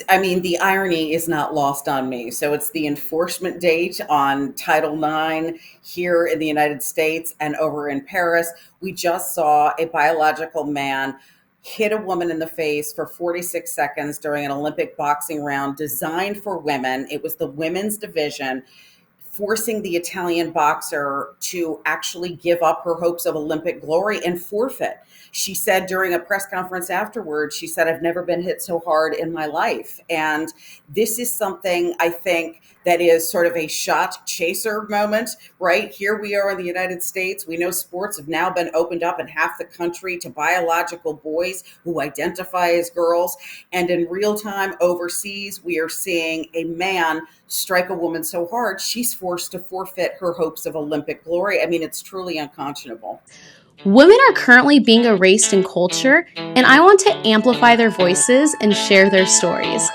I mean, the irony is not lost on me. So it's the enforcement date on Title IX here in the United States and over in Paris. We just saw a biological man hit a woman in the face for 46 seconds during an Olympic boxing round designed for women. It was the women's division, forcing the Italian boxer to actually give up her hopes of Olympic glory and forfeit. She said during a press conference afterwards, she said, "I've never been hit so hard in my life." And this is something I think that is sort of a shot chaser moment, right? Here we are in the United States. We know sports have now been opened up in half the country to biological boys who identify as girls. And in real time overseas, we are seeing a man strike a woman so hard, she's forced to forfeit her hopes of Olympic glory. I mean, it's truly unconscionable. Women are currently being erased in culture, and I want to amplify their voices and share their stories.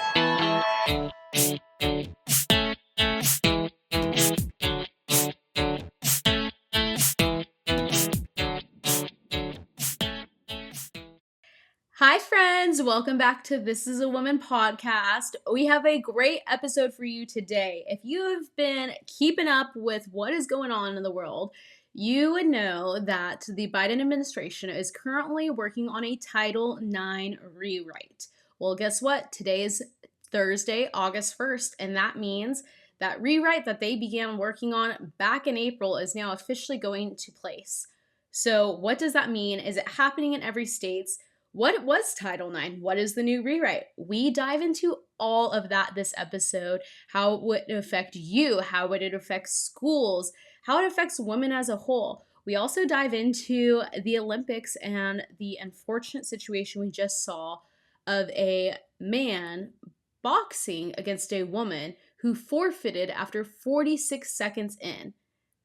Hi, friends. Welcome back to This is a Woman podcast. We have a great episode for you today. If you have been keeping up with what is going on in the world, you would know that the Biden administration is currently working on a Title IX rewrite. Well, guess what? Today is Thursday, August 1st, and that means that rewrite that they began working on back in April is now officially going to place. So what does that mean? Is it happening in every state? What was Title IX? What is the new rewrite? We dive into all of that this episode. How would it affect you? How would it affect schools? How it affects women as a whole. We also dive into the Olympics and the unfortunate situation we just saw of a man boxing against a woman who forfeited after 46 seconds in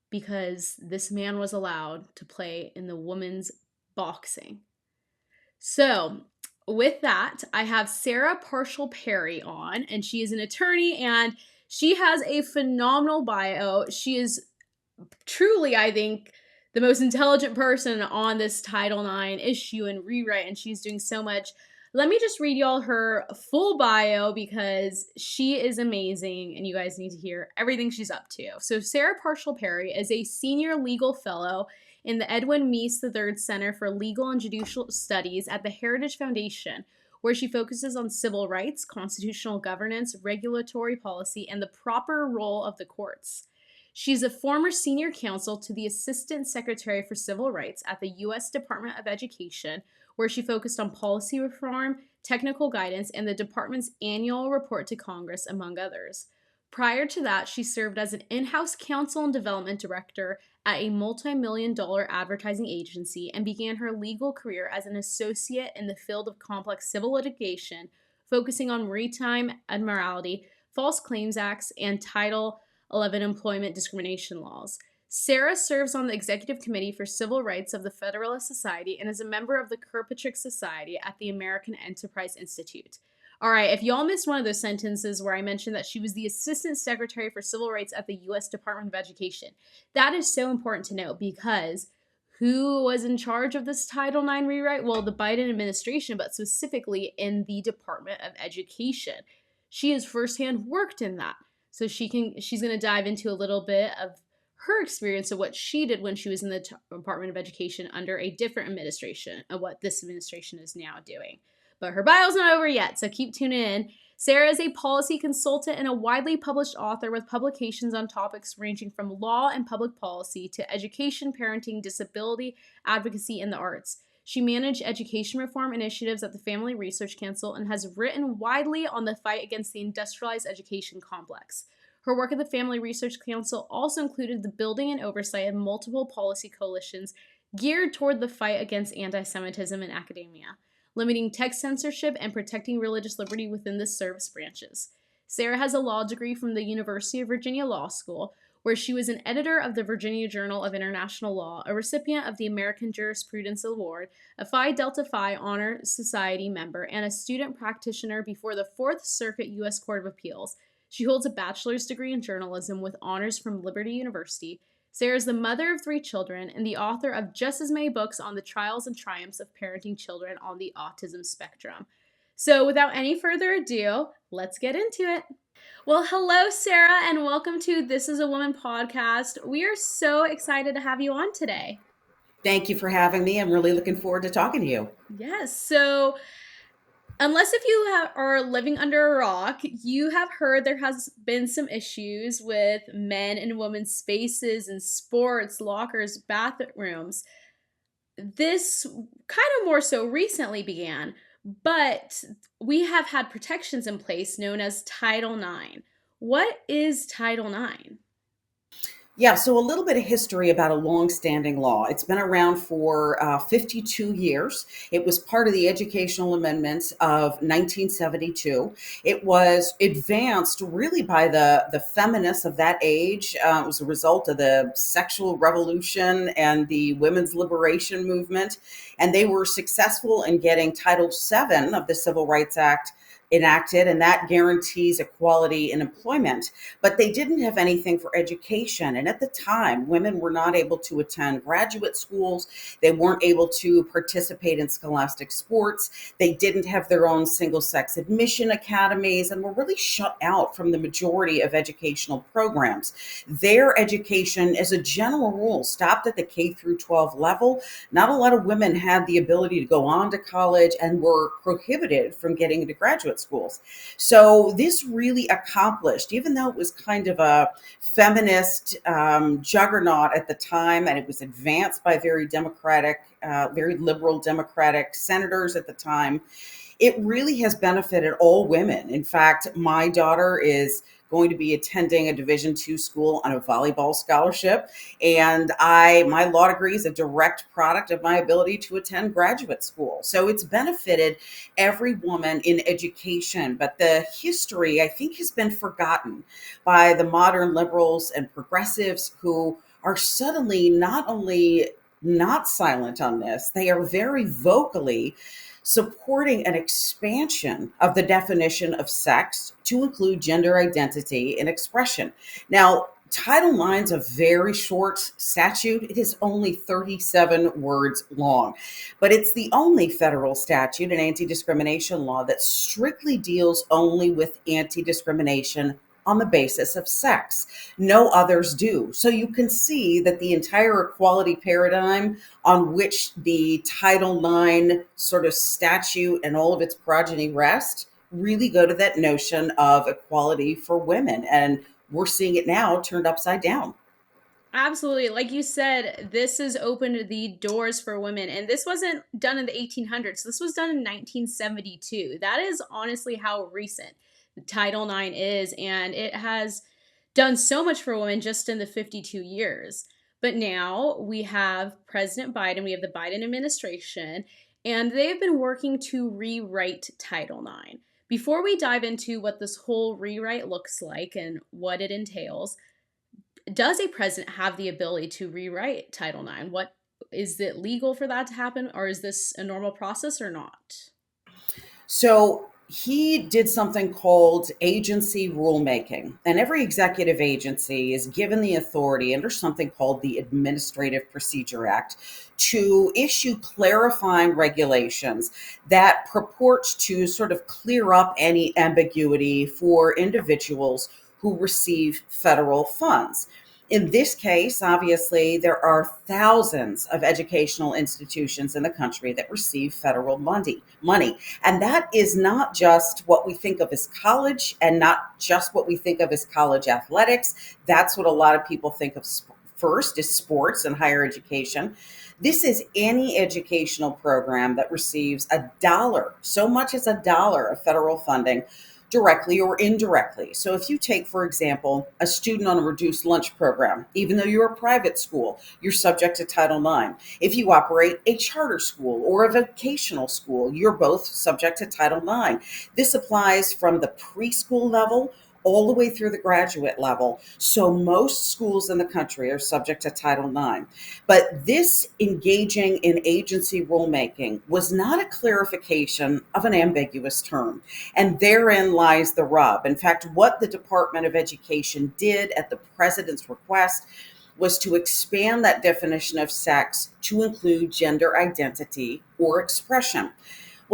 because this man was allowed to play in the women's boxing. So, with that, I have Sarah Parshall Perry on, and she is an attorney, and she has a phenomenal bio. She is truly, I think, the most intelligent person on this Title IX issue and rewrite, and she's doing so much. Let me just read y'all her full bio because she is amazing, and you guys need to hear everything she's up to. So, Sarah Parshall Perry is a senior legal fellow in the Edwin Meese III Center for Legal and Judicial Studies at the Heritage Foundation, where she focuses on civil rights, constitutional governance, regulatory policy, and the proper role of the courts. She's a former senior counsel to the Assistant Secretary for Civil Rights at the U.S. Department of Education, where she focused on policy reform, technical guidance, and the department's annual report to Congress, among others. Prior to that, she served as an in-house counsel and development director at a multi-million-dollar advertising agency and began her legal career as an associate in the field of complex civil litigation, focusing on maritime admiralty, false claims acts, and Title 11 employment discrimination laws. Sarah serves on the Executive Committee for Civil Rights of the Federalist Society and is a member of the Kirkpatrick Society at the American Enterprise Institute. All right, if y'all missed one of those sentences where I mentioned that she was the Assistant Secretary for Civil Rights at the U.S. Department of Education, that is so important to note because who was in charge of this Title IX rewrite? Well, the Biden administration, but specifically in the Department of Education. She has firsthand worked in that. So she's going to dive into a little bit of her experience of what she did when she was in the Department of Education under a different administration of what this administration is now doing. But her bio's not over yet, so keep tuning in. Sarah is a policy consultant and a widely published author with publications on topics ranging from law and public policy to education, parenting, disability, advocacy, and the arts. She managed education reform initiatives at the Family Research Council and has written widely on the fight against the industrialized education complex. Her work at the Family Research Council also included the building and oversight of multiple policy coalitions geared toward the fight against anti-Semitism in academia, limiting text censorship, and protecting religious liberty within the service branches. Sarah has a law degree from the University of Virginia Law School, where she was an editor of the Virginia Journal of International Law, a recipient of the American Jurisprudence Award, a Phi Delta Phi Honor Society member, and a student practitioner before the Fourth Circuit U.S. Court of Appeals. She holds a bachelor's degree in journalism with honors from Liberty University. Sarah is the mother of 3 children and the author of just as many books on the trials and triumphs of parenting children on the autism spectrum. So, without any further ado, let's get into it. Well, hello, Sarah, and welcome to This is a Woman podcast. We are so excited to have you on today. Thank you for having me. I'm really looking forward to talking to you. Yes, so unless if you are living under a rock, you have heard there has been some issues with men and women's spaces in sports, lockers, bathrooms. This kind of more so recently began, but we have had protections in place known as Title IX. What is Title IX? Yeah, so a little bit of history about a long-standing law. It's been around for 52 years. It was part of the Educational Amendments of 1972. It was advanced really by the feminists of that age. It was a result of the sexual revolution and the women's liberation movement. And they were successful in getting Title VII of the Civil Rights Act enacted, and that guarantees equality in employment. But they didn't have anything for education. And at the time, women were not able to attend graduate schools. They weren't able to participate in scholastic sports. They didn't have their own single sex admission academies and were really shut out from the majority of educational programs. Their education, as a general rule, stopped at the K through 12 level. Not a lot of women had the ability to go on to college and were prohibited from getting into graduate schools. So this really accomplished, even though it was kind of a feminist juggernaut at the time, and it was advanced by very democratic, very liberal democratic senators at the time, it really has benefited all women. In fact, my daughter is going to be attending a Division II school on a volleyball scholarship, and my law degree is a direct product of my ability to attend graduate school. So it's benefited every woman in education, but the history, I think, has been forgotten by the modern liberals and progressives who are suddenly not only not silent on this, they are very vocally supporting an expansion of the definition of sex to include gender identity and expression. Now, Title IX is a very short statute. It is only 37 words long, but it's the only federal statute, an anti-discrimination law, that strictly deals only with anti-discrimination on the basis of sex. No others do. So you can see that the entire equality paradigm on which the Title IX sort of statute and all of its progeny rest really go to that notion of equality for women. And we're seeing it now turned upside down. Absolutely. Like you said, this has opened the doors for women. And this wasn't done in the 1800s. This was done in 1972. That is honestly how recent Title IX is. And it has done so much for women just in the 52 years. But now we have President Biden, we have the Biden administration, and they've been working to rewrite Title IX. Before we dive into what this whole rewrite looks like and what it entails, does a president have the ability to rewrite Title IX? What is it legal for that to happen, or is this a normal process or not? So he did something called agency rulemaking, and every executive agency is given the authority under something called the Administrative Procedure Act to issue clarifying regulations that purports to sort of clear up any ambiguity for individuals who receive federal funds. In this case, obviously, there are thousands of educational institutions in the country that receive federal money. And that is not just what we think of as college and not just what we think of as college athletics. That's what a lot of people think of first is sports and higher education. This is any educational program that receives a dollar, so much as a dollar of federal funding, directly or indirectly. So if you take, for example, a student on a reduced lunch program, even though you're a private school, you're subject to Title IX. If you operate a charter school or a vocational school, you're both subject to Title IX. This applies from the preschool level all the way through the graduate level. So most schools in the country are subject to Title IX. But this engaging in agency rulemaking was not a clarification of an ambiguous term. And therein lies the rub. In fact, what the Department of Education did at the president's request was to expand that definition of sex to include gender identity or expression.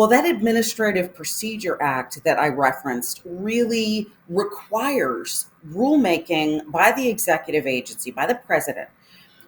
Well, that Administrative Procedure Act that I referenced really requires rulemaking by the executive agency, by the president,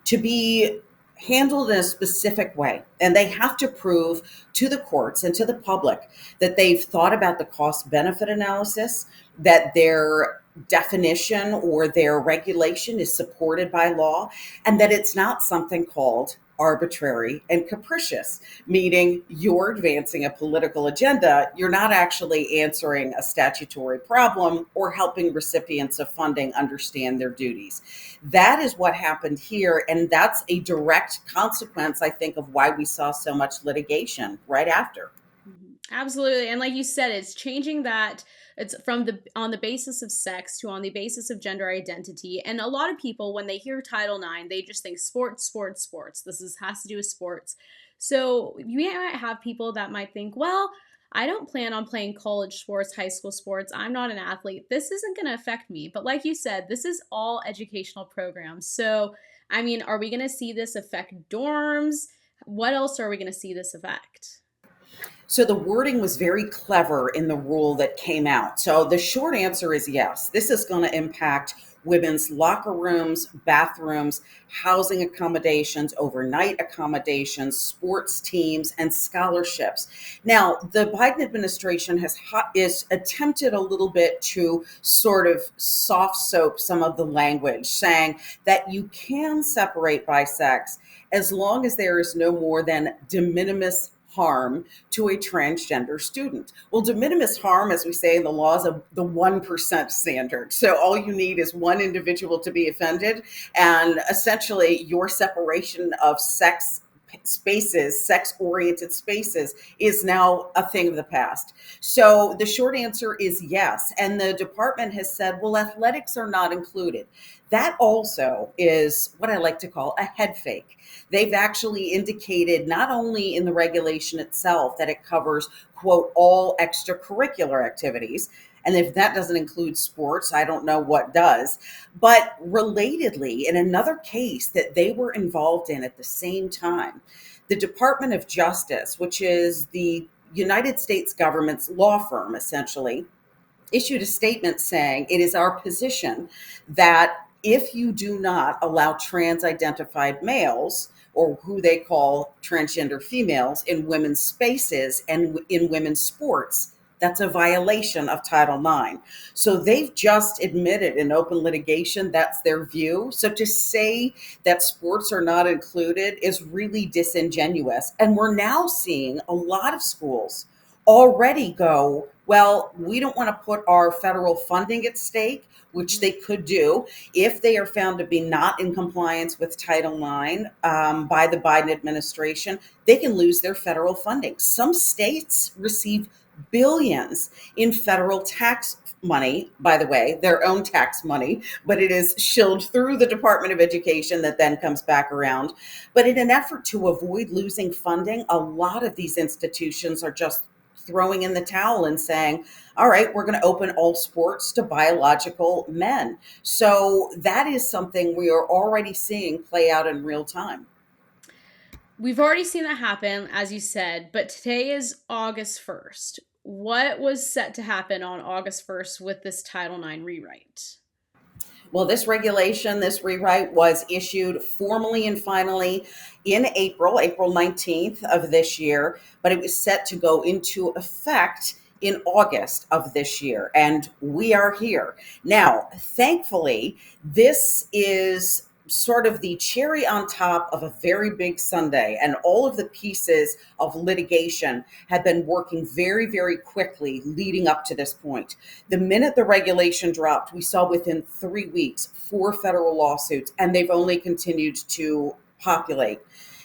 to be handled in a specific way. And they have to prove to the courts and to the public that they've thought about the cost benefit analysis, that their definition or their regulation is supported by law, and that it's not something called arbitrary and capricious, meaning you're advancing a political agenda. You're not actually answering a statutory problem or helping recipients of funding understand their duties. That is what happened here. And that's a direct consequence, I think, of why we saw so much litigation right after. Absolutely. And like you said, it's changing that. It's from the on the basis of sex to on the basis of gender identity. And a lot of people, when they hear Title IX, they just think sports, sports, sports. Has to do with sports. So you might have people that might think, well, I don't plan on playing college sports, high school sports. I'm not an athlete. This isn't going to affect me. But like you said, this is all educational programs. So, I mean, are we going to see this affect dorms? What else are we going to see this affect? So the wording was very clever in the rule that came out. So the short answer is yes. This is going to impact women's locker rooms, bathrooms, housing accommodations, overnight accommodations, sports teams, and scholarships. Now, the Biden administration is attempted a little bit to sort of soft soap some of the language, saying that you can separate by sex as long as there is no more than de minimis harm to a transgender student. Well, de minimis harm, as we say in the laws, of the 1% standard. So all you need is one individual to be offended, and essentially your separation of sex-oriented spaces is now a thing of the past. So the short answer is yes. And the department has said, well, athletics are not included. That also is what I like to call a head fake. They've actually indicated not only in the regulation itself that it covers, quote, all extracurricular activities. And if that doesn't include sports, I don't know what does. But relatedly, in another case that they were involved in at the same time, the Department of Justice, which is the United States government's law firm, essentially, issued a statement saying it is our position that if you do not allow trans identified males, or who they call transgender females, in women's spaces and in women's sports, that's a violation of Title IX. So they've just admitted in open litigation that's their view. So to say that sports are not included is really disingenuous. And we're now seeing a lot of schools already go, well, we don't want to put our federal funding at stake, which they could do if they are found to be not in compliance with Title IX by the Biden administration. They can lose their federal funding. Some states receive billions in federal tax money, by the way, their own tax money, but it is shilled through the Department of Education that then comes back around. But in an effort to avoid losing funding, a lot of these institutions are just throwing in the towel and saying, all right, we're going to open all sports to biological men. So that is something we are already seeing play out in real time. We've already seen that happen, as you said, but today is August 1st. What was set to happen on August 1st with this Title IX rewrite? Well, this regulation, this rewrite was issued formally and finally in April 19th of this year, but it was set to go into effect in August of this year. And we are here. Now, thankfully, this is sort of the cherry on top of a very big sundae, and all of the pieces of litigation have been working very, very quickly leading up to this point. The minute the regulation dropped, we saw within 3 weeks 4 federal lawsuits, and they've only continued to populate.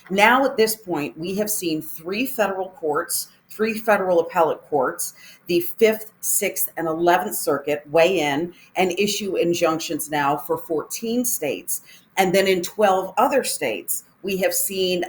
Now at this point, we have seen 3 federal courts, 3 federal appellate courts, the 5th, 6th, and 11th Circuit weigh in and issue injunctions now for 14 states. And then in 12 other states, we have seen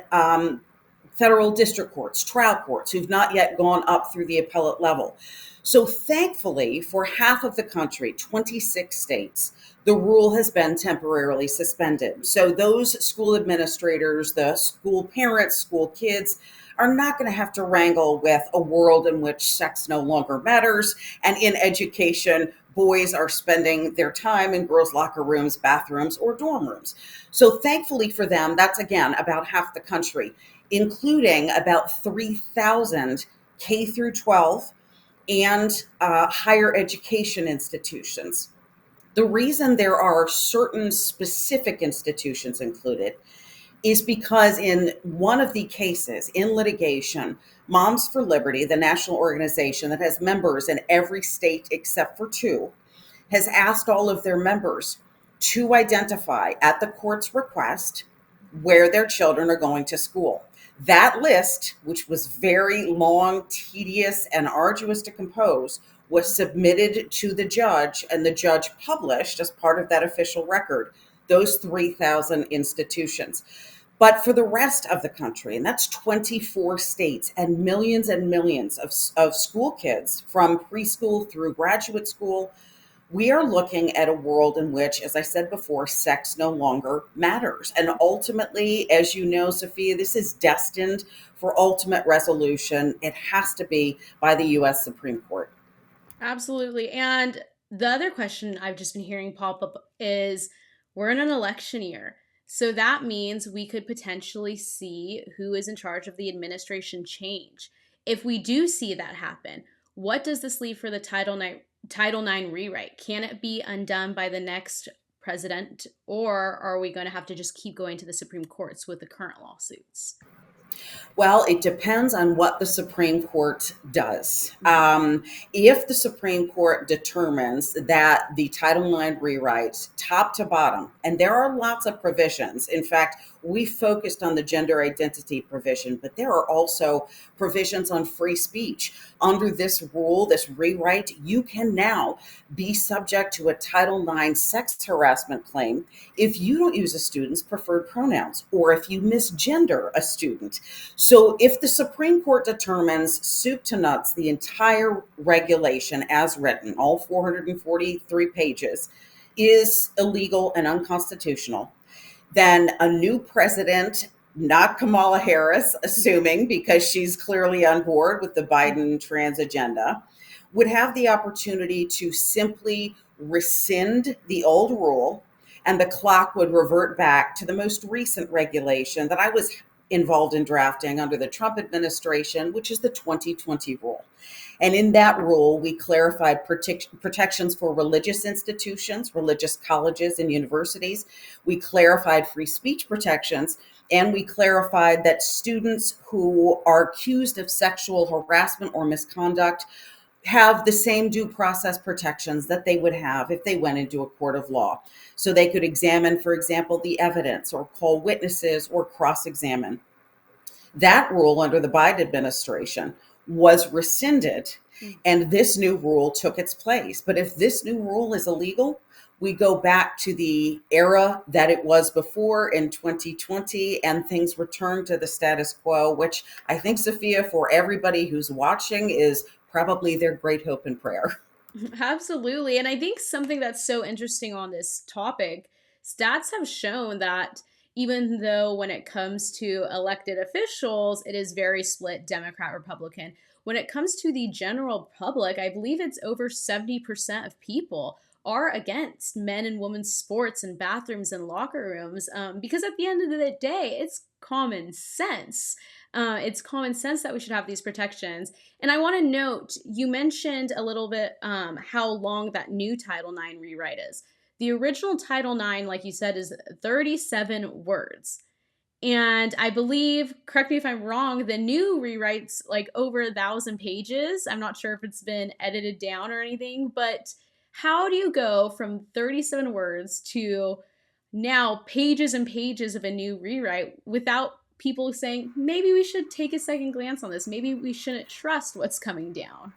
federal district courts, trial courts, who've not yet gone up through the appellate level. So thankfully, for half of the country, 26 states, the rule has been temporarily suspended. So those school administrators, the school parents, school kids, are not going to have to wrangle with a world in which sex no longer matters. And in education, boys are spending their time in girls' locker rooms, bathrooms, or dorm rooms. So thankfully for them, that's again about half the country, including about 3,000 K through 12 and higher education institutions. The reason there are certain specific institutions included is because in one of the cases in litigation, Moms for Liberty, the national organization that has members in every state except for two, has asked all of their members to identify at the court's request where their children are going to school. That list, which was very long, tedious, and arduous to compose, was submitted to the judge, and the judge published as part of that official record those 3,000 institutions. But for the rest of the country, and that's 24 states and millions of school kids from preschool through graduate school, we are looking at a world in which, as I said before, sex no longer matters. And ultimately, as you know, Sophia, this is destined for ultimate resolution. It has to be by the US Supreme Court. Absolutely. And the other question I've just been hearing pop up is we're in an election year. So that means we could potentially see who is in charge of the administration change. If we do see that happen, what does this leave for the Title IX rewrite? Can it be undone by the next president, or are we going to have to just keep going to the Supreme Courts with the current lawsuits? Well, it depends on what the Supreme Court does. If the Supreme Court determines that the Title IX rewrite, top to bottom, and there are lots of provisions. In fact, we focused on the gender identity provision, but there are also provisions on free speech. Under this rule, this rewrite, you can now be subject to a Title IX sex harassment claim if you don't use a student's preferred pronouns or if you misgender a student. So if the Supreme Court determines soup to nuts, the entire regulation as written, all 443 pages, is illegal and unconstitutional, then a new president, not Kamala Harris, assuming because she's clearly on board with the Biden trans agenda, would have the opportunity to simply rescind the old rule, and the clock would revert back to the most recent regulation that I was involved in drafting under the Trump administration, which is the 2020 rule. And in that rule, we clarified protections for religious institutions, religious colleges and universities. We clarified free speech protections, and we clarified that students who are accused of sexual harassment or misconduct have the same due process protections that they would have if they went into a court of law. So they could examine, for example, the evidence or call witnesses or cross-examine. That rule under the Biden administration was rescinded, and this new rule took its place. But if this new rule is illegal, we go back to the era that it was before in 2020, and things return to the status quo, which I think, Sophia, for everybody who's watching, is probably their great hope and prayer. Absolutely. And I think something that's so interesting on this topic, stats have shown that even though when it comes to elected officials, it is very split Democrat, Republican. When it comes to the general public, I believe it's over 70% of people are against men and women's sports and bathrooms and locker rooms, because at the end of the day, it's common sense. It's common sense that we should have these protections. And I want to note, you mentioned a little bit how long that new Title IX rewrite is. The original Title IX, like you said, is 37 words. And I believe, correct me if I'm wrong, the new rewrite's like over 1,000 pages. I'm not sure if it's been edited down or anything, but how do you go from 37 words to now pages and pages of a new rewrite without people saying, maybe we should take a second glance on this. Maybe we shouldn't trust what's coming down.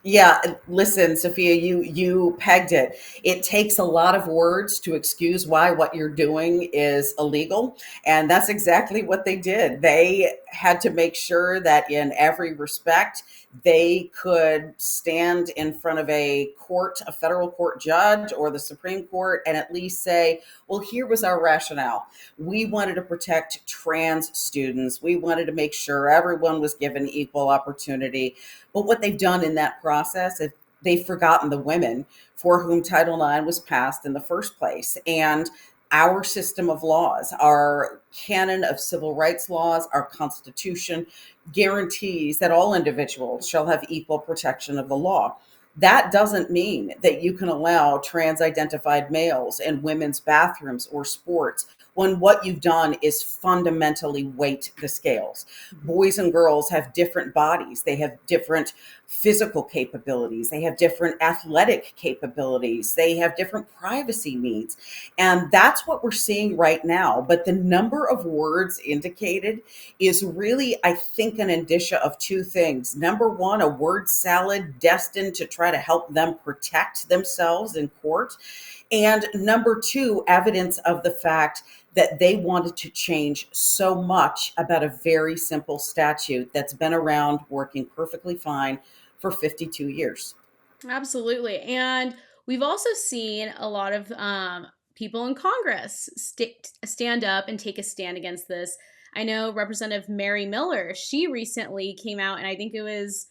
Yeah, listen, Sophia, you pegged it. It takes a lot of words to excuse why what you're doing is illegal, and that's exactly what they did. They had to make sure that in every respect, they could stand in front of a court, a federal court judge or the Supreme Court, and at least say, well, here was our rationale. We wanted to protect trans students. We wanted to make sure everyone was given equal opportunity. But what they've done in that process is they've forgotten the women for whom Title IX was passed in the first place. And our system of laws, our canon of civil rights laws, our Constitution guarantees that all individuals shall have equal protection of the law. That doesn't mean that you can allow trans identified males in women's bathrooms or sports when what you've done is fundamentally weight the scales. Boys and girls have different bodies, they have different physical capabilities, they have different athletic capabilities, they have different privacy needs. And that's what we're seeing right now. But the number of words indicated is really, I think, an indicia of two things. Number one, a word salad destined to try to help them protect themselves in court. And number two, evidence of the fact that they wanted to change so much about a very simple statute that's been around working perfectly fine for 52 years. Absolutely. And we've also seen a lot of people in Congress stand up and take a stand against this. I know Representative Mary Miller, she recently came out, and I think it was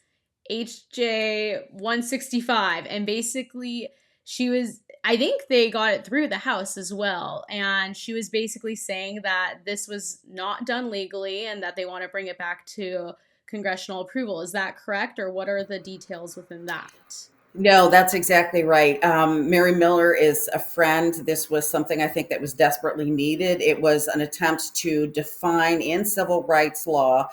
HJ 165. And basically, I think they got it through the House as well. And she was basically saying that this was not done legally and that they want to bring it back to congressional approval. Is that correct? Or what are the details within that? No, that's exactly right. Mary Miller is a friend. This was something I think that was desperately needed. It was an attempt to define in civil rights law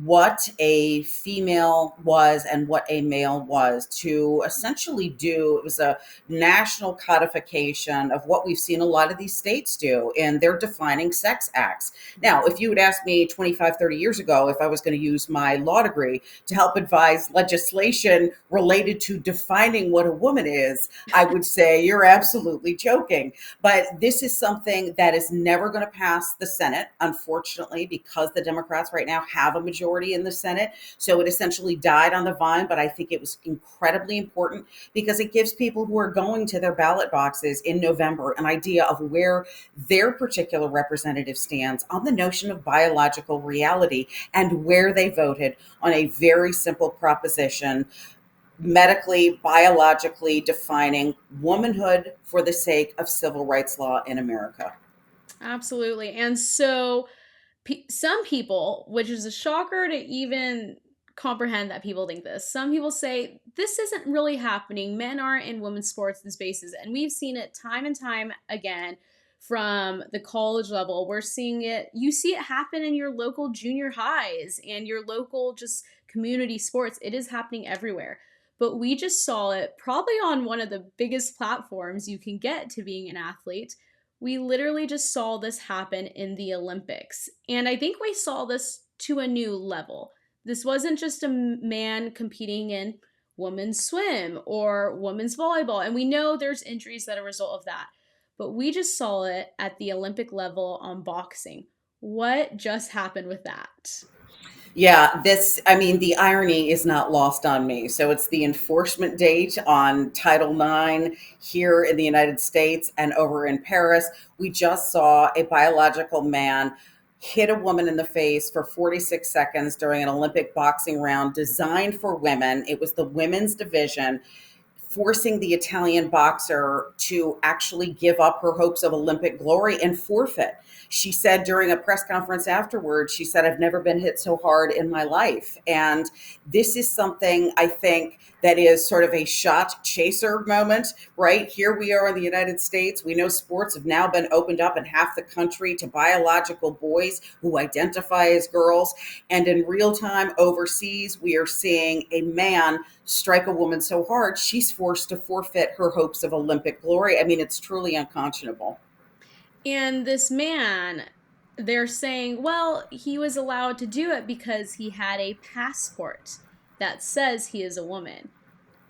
what a female was and what a male was, to essentially do, it was a national codification of what we've seen a lot of these states do in their defining sex acts. Now, if you had asked me 25, 30 years ago if I was going to use my law degree to help advise legislation related to defining what a woman is, I would say you're absolutely joking. But this is something that is never going to pass the Senate, unfortunately, because the Democrats right now have a majority in the Senate. So it essentially died on the vine, but I think it was incredibly important because it gives people who are going to their ballot boxes in November an idea of where their particular representative stands on the notion of biological reality and where they voted on a very simple proposition, medically, biologically defining womanhood for the sake of civil rights law in America. Absolutely. And so some people, which is a shocker to even comprehend that people think this, some people say this isn't really happening. Men aren't in women's sports and spaces. And we've seen it time and time again from the college level. We're seeing it, you see it happen in your local junior highs and your local just community sports. It is happening everywhere. But we just saw it probably on one of the biggest platforms you can get to being an athlete. We literally just saw this happen in the Olympics. And I think we saw this to a new level. This wasn't just a man competing in women's swim or women's volleyball. And we know there's injuries that are a result of that. But we just saw it at the Olympic level on boxing. What just happened with that? Yeah, I mean, the irony is not lost on me. So it's the enforcement date on Title IX here in the United States and over in Paris. We just saw a biological man hit a woman in the face for 46 seconds during an Olympic boxing round designed for women. It was the women's division, forcing the Italian boxer to actually give up her hopes of Olympic glory and forfeit. She said during a press conference afterwards, she said, I've never been hit so hard in my life. And this is something I think that is sort of a shot chaser moment, right? Here we are in the United States. We know sports have now been opened up in half the country to biological boys who identify as girls. And in real time overseas, we are seeing a man strike a woman so hard, she's forced to forfeit her hopes of Olympic glory. I mean, it's truly unconscionable. And this man, they're saying, well, he was allowed to do it because he had a passport that says he is a woman.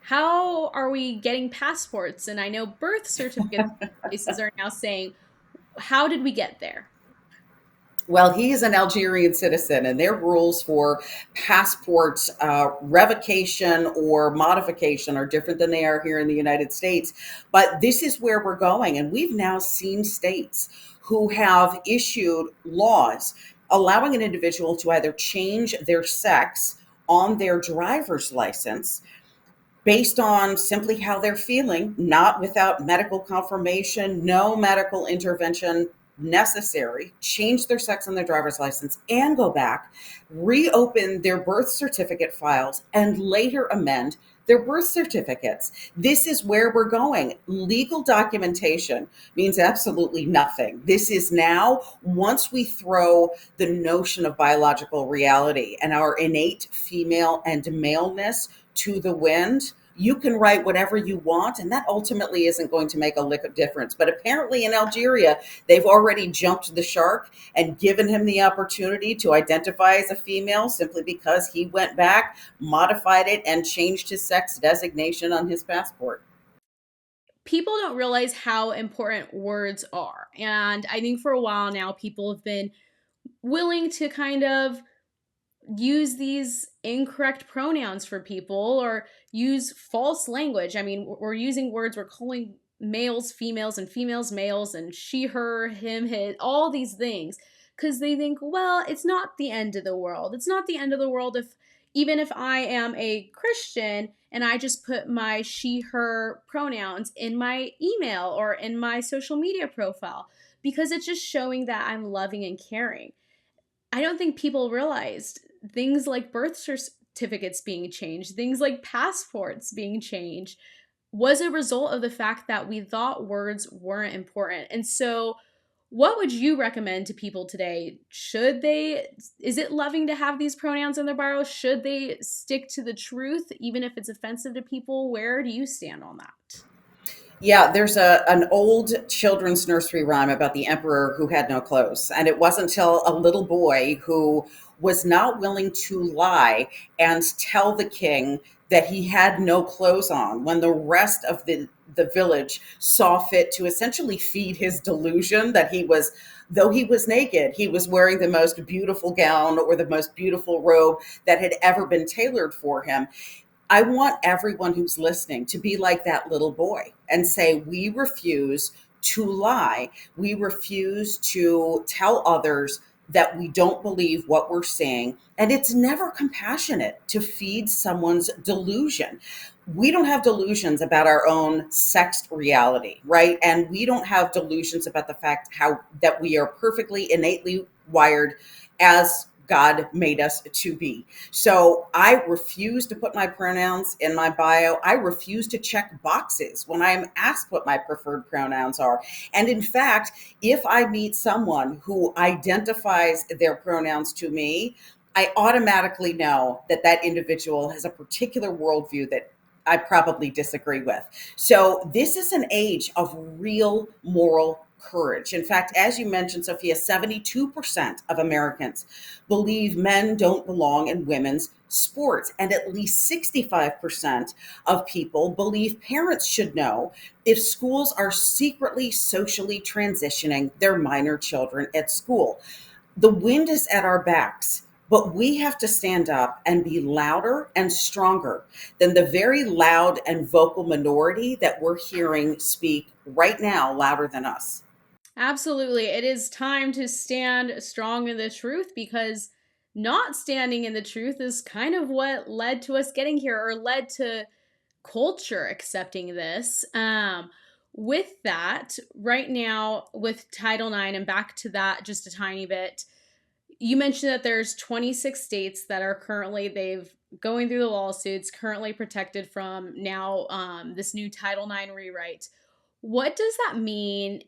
How are we getting passports? And I know birth certificates places are now saying, how did we get there? Well, he is an Algerian citizen, and their rules for passport revocation or modification are different than they are here in the United States. But this is where we're going. And we've now seen states who have issued laws allowing an individual to either change their sex on their driver's license based on simply how they're feeling, not without medical confirmation, no medical intervention necessary, change their sex on their driver's license and go back, reopen their birth certificate files, and later amend their birth certificates. This is where we're going. Legal documentation means absolutely nothing. This is now, once we throw the notion of biological reality and our innate female and maleness to the wind, you can write whatever you want, and that ultimately isn't going to make a lick of difference. But apparently in Algeria, they've already jumped the shark and given him the opportunity to identify as a female simply because he went back, modified it, and changed his sex designation on his passport. People don't realize how important words are. And I think for a while now, people have been willing to kind of use these incorrect pronouns for people or use false language. I mean, we're using words, we're calling males females and females males and she, her, him, his, all these things because they think, well, it's not the end of the world. It's not the end of the world if even if I am a Christian and I just put my she, her pronouns in my email or in my social media profile because it's just showing that I'm loving and caring. I don't think people realized things like birth certificates being changed, things like passports being changed, was a result of the fact that we thought words weren't important. And so, what would you recommend to people today? Should they, is it loving to have these pronouns in their bio? Should they stick to the truth, even if it's offensive to people? Where do you stand on that? Yeah, there's an old children's nursery rhyme about the emperor who had no clothes. And it wasn't until a little boy who was not willing to lie and tell the king that he had no clothes on when the rest of the village saw fit to essentially feed his delusion that he was, though he was naked, he was wearing the most beautiful gown or the most beautiful robe that had ever been tailored for him. I want everyone who's listening to be like that little boy and say, we refuse to lie. We refuse to tell others that we don't believe what we're saying. And it's never compassionate to feed someone's delusion. We don't have delusions about our own sexed reality, right? And we don't have delusions about the fact how that we are perfectly innately wired as God made us to be. So I refuse to put my pronouns in my bio. I refuse to check boxes when I am asked what my preferred pronouns are. And in fact, if I meet someone who identifies their pronouns to me, I automatically know that that individual has a particular worldview that I probably disagree with. So this is an age of real moral courage. In fact, as you mentioned, Sophia, 72% of Americans believe men don't belong in women's sports. And at least 65% of people believe parents should know if schools are secretly socially transitioning their minor children at school. The wind is at our backs, but we have to stand up and be louder and stronger than the very loud and vocal minority that we're hearing speak right now louder than us. Absolutely. It is time to stand strong in the truth because not standing in the truth is kind of what led to us getting here or led to culture accepting this. With that, right now with Title IX, and back to that just a tiny bit, you mentioned that there's 26 states that are currently they've going through the lawsuits, currently protected from now this new Title IX rewrite. What does that mean?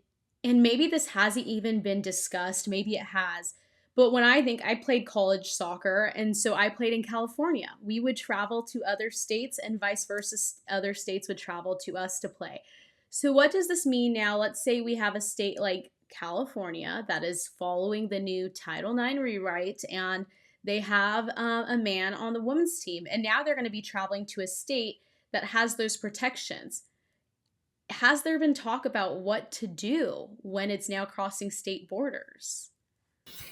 And maybe this hasn't even been discussed. Maybe it has. But when I think I played college soccer, and so I played in California, we would travel to other states, and vice versa, other states would travel to us to play. So, what does this mean now? Let's say we have a state like California that is following the new Title IX rewrite, and they have a man on the women's team, and now they're going to be traveling to a state that has those protections. Has there been talk about what to do when it's now crossing state borders?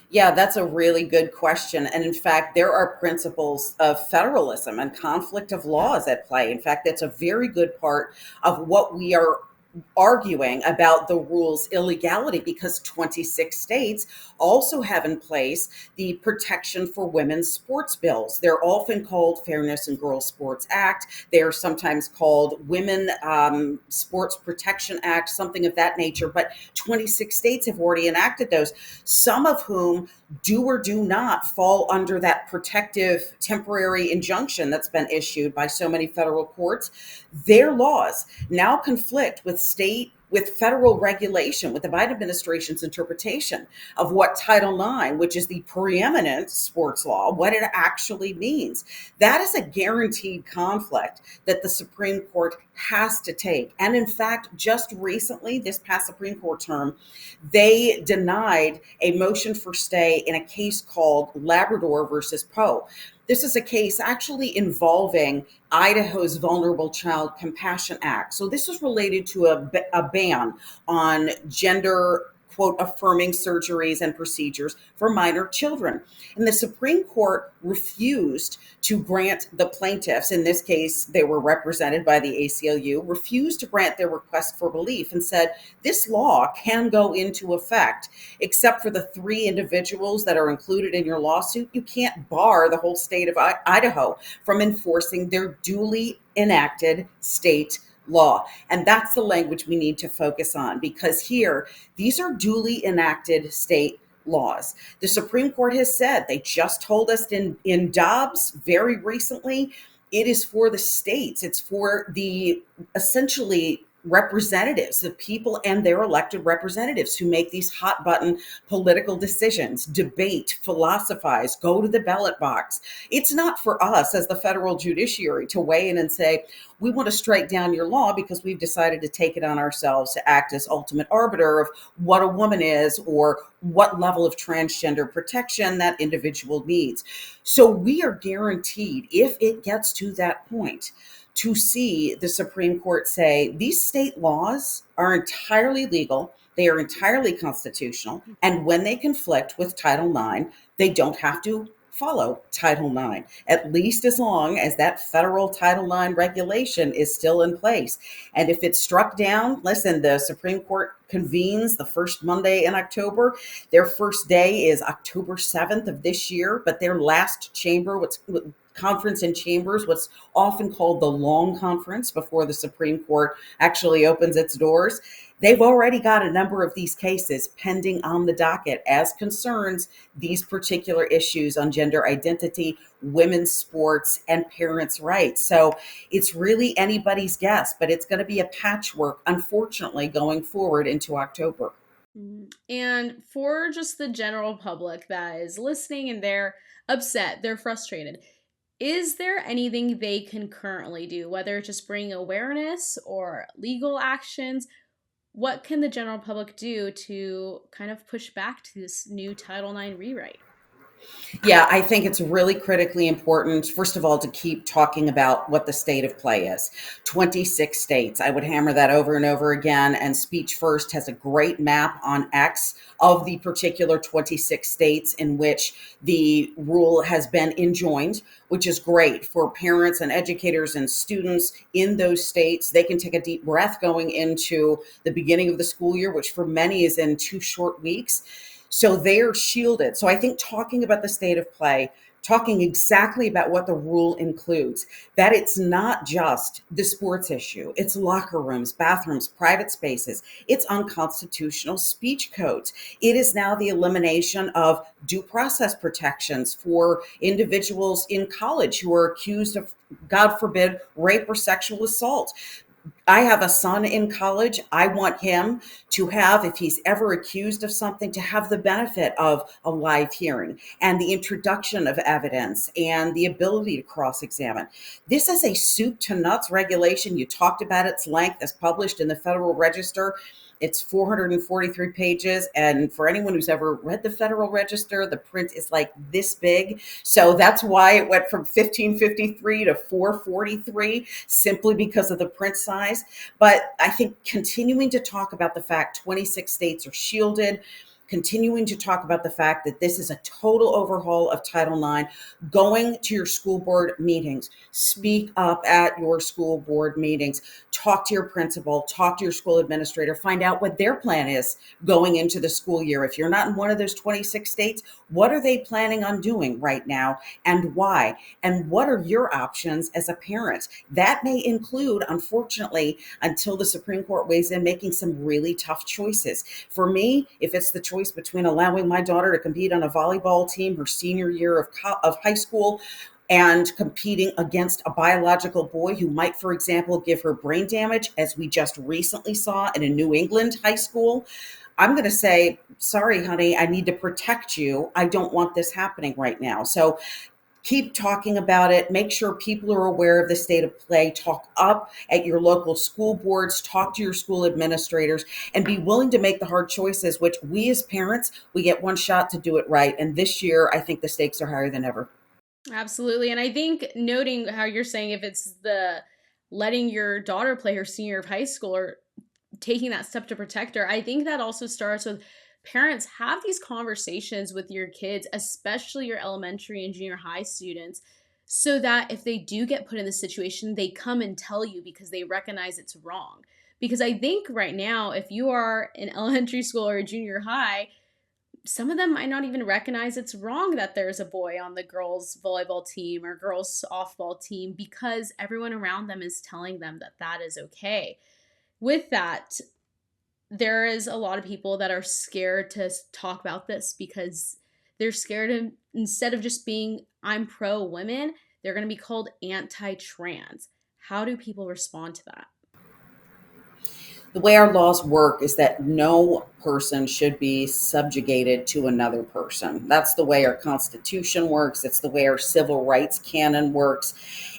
Yeah, that's a really good question. And in fact, there are principles of federalism and conflict of laws at play. In fact, that's a very good part of what we are arguing about the rules illegality, because 26 states also have in place the protection for women's sports bills. They're often called Fairness in Girls Sports Act. They are sometimes called Women Sports Protection Act, something of that nature. But 26 states have already enacted those, some of whom do or do not fall under that protective temporary injunction that's been issued by so many federal courts. Their laws now conflict with federal regulation, with the Biden administration's interpretation of what Title IX, which is the preeminent sports law, what it actually means. That is a guaranteed conflict that the Supreme Court has to take. And in fact, just recently, this past Supreme Court term, they denied a motion for stay in a case called Labrador versus Poe. This is a case actually involving Idaho's Vulnerable Child Compassion Act. So this is related to a ban on gender quote affirming surgeries and procedures for minor children. And the Supreme Court refused to grant the plaintiffs, in this case, they were represented by the ACLU, refused to grant their request for relief and said this law can go into effect, except for the three individuals that are included in your lawsuit. You can't bar the whole state of Idaho from enforcing their duly enacted state law. And that's the language we need to focus on, because here, these are duly enacted state laws. The Supreme Court has said, they just told us in Dobbs very recently, it is for the states. It's for the essentially representatives, the people and their elected representatives who make these hot button political decisions, debate, philosophize, go to the ballot box. It's not for us as the federal judiciary to weigh in and say, we want to strike down your law because we've decided to take it on ourselves to act as ultimate arbiter of what a woman is or what level of transgender protection that individual needs. So we are guaranteed, if it gets to that point, to see the Supreme Court say these state laws are entirely legal, they are entirely constitutional, and when they conflict with Title IX, they don't have to follow Title IX, at least as long as that federal Title IX regulation is still in place. And if it's struck down, listen, the Supreme Court convenes the first Monday in October. Their first day is October 7th of this year, but their last conference in chambers, what's often called the long conference before the Supreme Court actually opens its doors. They've already got a number of these cases pending on the docket as concerns these particular issues on gender identity, women's sports, and parents' rights. So it's really anybody's guess, but it's going to be a patchwork, unfortunately, going forward into October. And for just the general public that is listening and they're upset, they're frustrated, is there anything they can currently do, whether it's just bringing awareness or legal actions? What can the general public do to kind of push back to this new Title IX rewrite? Yeah, I think it's really critically important, first of all, to keep talking about what the state of play is. 26 states. I would hammer that over and over again. And Speech First has a great map on X of the particular 26 states in which the rule has been enjoined, which is great for parents and educators and students in those states. They can take a deep breath going into the beginning of the school year, which for many is in 2 short weeks. So they're shielded. So I think talking about the state of play, talking exactly about what the rule includes, that it's not just the sports issue, it's locker rooms, bathrooms, private spaces, it's unconstitutional speech codes. It is now the elimination of due process protections for individuals in college who are accused of, God forbid, rape or sexual assault. I have a son in college. I want him to have, if he's ever accused of something, to have the benefit of a live hearing and the introduction of evidence and the ability to cross-examine. This is a soup to nuts regulation. You talked about its length as published in the Federal Register. It's 443 pages. And for anyone who's ever read the Federal Register, the print is like this big. So that's why it went from 1553 to 443, simply because of the print size. But I think continuing to talk about the fact 26 states are shielded, continuing to talk about the fact that this is a total overhaul of Title IX, going to your school board meetings, speak up at your school board meetings, talk to your principal, talk to your school administrator, find out what their plan is going into the school year. If you're not in one of those 26 states, what are they planning on doing right now and why? And what are your options as a parent? That may include, unfortunately, until the Supreme Court weighs in, making some really tough choices. For me, if it's the choice between allowing my daughter to compete on a volleyball team her senior year of high school and competing against a biological boy who might, for example, give her brain damage, as we just recently saw in a New England high school, I'm going to say, sorry, honey, I need to protect you. I don't want this happening right now. So keep talking about it. Make sure people are aware of the state of play. Talk up at your local school boards, talk to your school administrators, and be willing to make the hard choices, which we as parents, we get one shot to do it right. And this year, I think the stakes are higher than ever. Absolutely. And I think noting how you're saying if it's the letting your daughter play her senior of high school or taking that step to protect her, I think that also starts with parents have these conversations with your kids, especially your elementary and junior high students, so that if they do get put in this situation, they come and tell you because they recognize it's wrong. Because I think right now, if you are in elementary school or junior high, some of them might not even recognize it's wrong that there's a boy on the girls' volleyball team or girls' softball team because everyone around them is telling them that that is okay. With that, there is a lot of people that are scared to talk about this because they're scared of, instead of just being, I'm pro women, they're going to be called anti trans. How do people respond to that? The way our laws work is that no person should be subjugated to another person. That's the way our Constitution works. It's the way our civil rights canon works.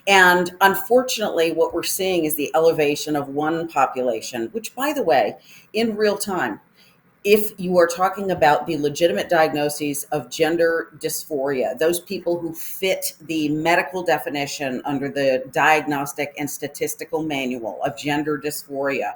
And unfortunately, what we're seeing is the elevation of one population, which, by the way, in real time, if you are talking about the legitimate diagnoses of gender dysphoria, those people who fit the medical definition under the Diagnostic and Statistical Manual of Gender Dysphoria,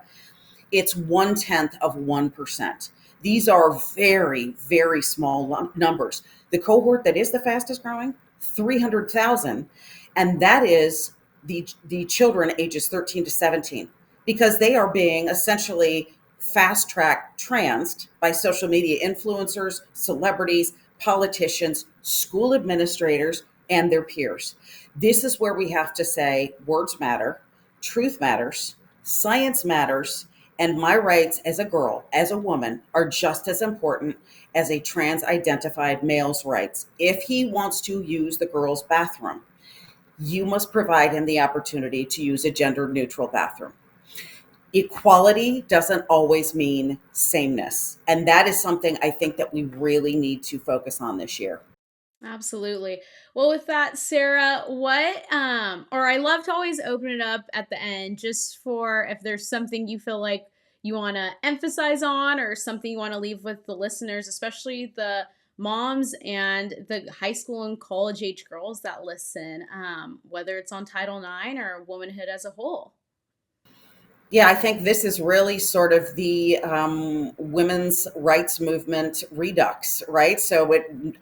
it's 0.1%. These are very, very small numbers. The cohort that is the fastest growing, 300,000, and that is the children ages 13 to 17, because they are being essentially fast track transed by social media influencers, celebrities, politicians, school administrators, and their peers. This is where we have to say words matter, truth matters, science matters, and my rights as a girl, as a woman, are just as important as a trans identified male's rights. If he wants to use the girl's bathroom, you must provide him the opportunity to use a gender neutral bathroom. Equality doesn't always mean sameness. And that is something I think that we really need to focus on this year. Absolutely. Well, with that, Sarah, or I love to always open it up at the end just for if there's something you feel like you want to emphasize on or something you want to leave with the listeners, especially the moms and the high school and college age girls that listen, whether it's on Title IX or womanhood as a whole. Yeah, I think this is really sort of the women's rights movement redux, right? So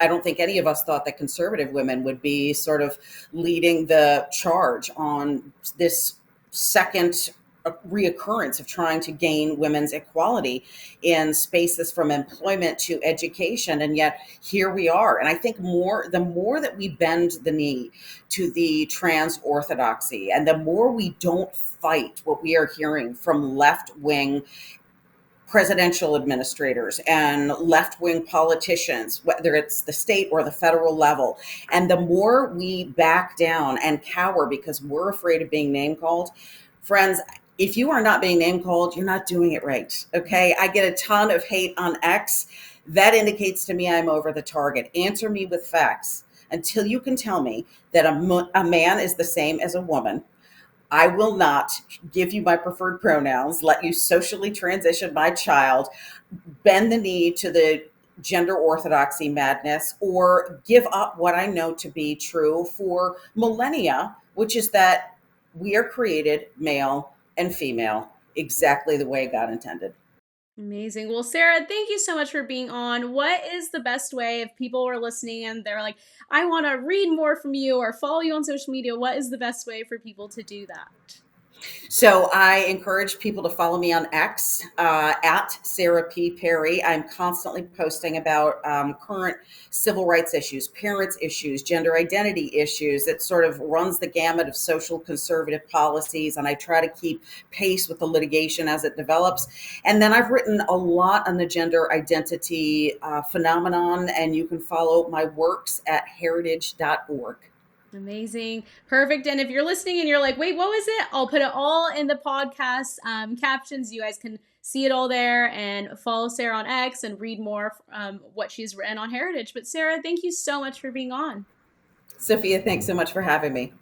I don't think any of us thought that conservative women would be sort of leading the charge on this second reoccurrence of trying to gain women's equality in spaces from employment to education. And yet here we are. And I think the more that we bend the knee to the trans orthodoxy and the more we don't fight what we are hearing from left-wing presidential administrators and left-wing politicians, whether it's the state or the federal level, and the more we back down and cower because we're afraid of being name called, friends, if you are not being name called, you're not doing it right. Okay. I get a ton of hate on X. That indicates to me I'm over the target. Answer me with facts. Until you can tell me that a man is the same as a woman, I will not give you my preferred pronouns, let you socially transition my child, bend the knee to the gender orthodoxy madness, or give up what I know to be true for millennia, which is that we are created male and female exactly the way God intended. Amazing. Well, Sarah, thank you so much for being on. What is the best way if people are listening and they're like, I want to read more from you or follow you on social media? What is the best way for people to do that? So I encourage people to follow me on X at SarahPPerry. I'm constantly posting about current civil rights issues, parents' issues, gender identity issues. It sort of runs the gamut of social conservative policies, and I try to keep pace with the litigation as it develops. And then I've written a lot on the gender identity phenomenon, and you can follow my works at heritage.org. Amazing. Perfect. And if you're listening and you're like, wait, what was it? I'll put it all in the podcast captions. You guys can see it all there and follow Sarah on X and read more what she's written on Heritage. But Sarah, thank you so much for being on. Sophia, thanks so much for having me.